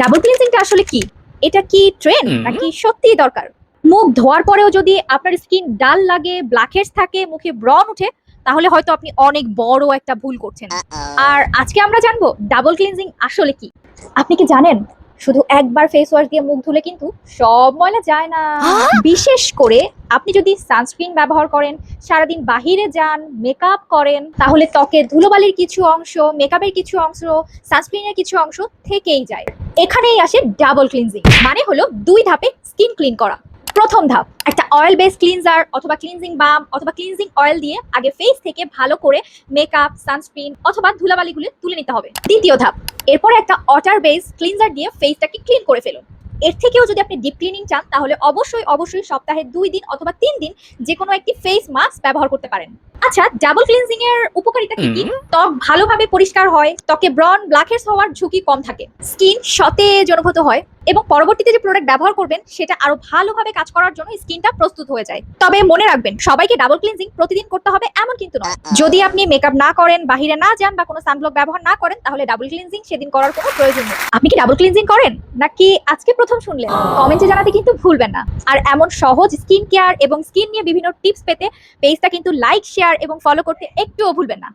Double ক্লিনজিংটা আসলে কি? এটা কি ট্রেন্ড নাকি সত্যিই দরকার? মুখ ধোয়ার পরেও যদি আপনার স্কিন ডাল লাগে, ব্ল্যাকহেডস থাকে, মুখে ব্রণ উঠে, তাহলে হয়তো আপনি অনেক বড় একটা ভুল করছেন। আর আজকে আমরা জানবো ডাবল ক্লিনজিং আসলে কি। আপনি কি জানেন শুধু একবার ফেস ওয়াশ দিয়ে মুখ ধুলে কিন্তু সব ময়লা যায় না। বিশেষ করে আপনি যদি সানস্ক্রিন ব্যবহার করেন, সারাদিন বাহিরে যান, মেকআপ করেন, তাহলে ত্বকের ধুলোবালির কিছু অংশ, মেকআপের কিছু অংশ, সানস্ক্রিনের কিছু অংশ থেকেই যায়। এখানেই আসে ডাবল ক্লিনজিং, মানে হলো দুই ধাপে স্কিন ক্লিন করা। প্রথম ধাপ, একটা অয়েল বেস ক্লিনজার অথবা ক্লিনজিং বাম অথবা ক্লিনজিং অয়েল দিয়ে আগে ফেস থেকে ভালো করে মেকআপ, সানস্ক্রিন অথবা ধুলাবালিগুলো তুলে নিতে হবে। দ্বিতীয় ধাপ, এরপরে একটা ওয়াটার বেস ক্লিনজার দিয়ে ফেসটাকে ক্লিন করে ফেলুন। এর থেকেও যদি আপনি ডিপ ক্লিনিং চান, তাহলে অবশ্যই সপ্তাহে 2 দিন অথবা 3 দিন যে কোনো একটি ফেস মাস্ক ব্যবহার করতে পারেন। আচ্ছা, ডাবল ক্লিনজিং এর উপকারিতা কি কি? ত্বক ভালোভাবে পরিষ্কার হয়, ত্বকে ব্রণ, ব্ল্যাকহেডস হওয়ার ঝুঁকি কম থাকে, স্কিন সতেজ অনুভূত হয় এবং পরবর্তীতে যে প্রোডাক্ট ব্যবহার করবেন সেটা আরো ভালোভাবে কাজ করার জন্য স্কিনটা প্রস্তুত হয়ে যায়। তবে মনে রাখবেন, সবাইকে ডাবল ক্লিনজিং প্রতিদিন করতে হবে এমন কিন্তু নয়। যদি আপনি মেকআপ না করেন, বাহিরে না যান বা কোনো সানব্লক ব্যবহার না করেন, তাহলে ডাবল ক্লিনজিং সেদিন করার কোনো প্রয়োজন নেই। আপনি কি ডাবল ক্লিনজিং করেন নাকি আজকে প্রথম শুনলেন? কমেন্টে জানাতে কিন্তু ভুলবেন না। আর এমন সহজ স্কিন কেয়ার এবং স্কিন নিয়ে বিভিন্ন টিপস পেতে পেজটা কিন্তু লাইক, শেয়ার এবং ফলো করতে একটুও ভুলবেন না।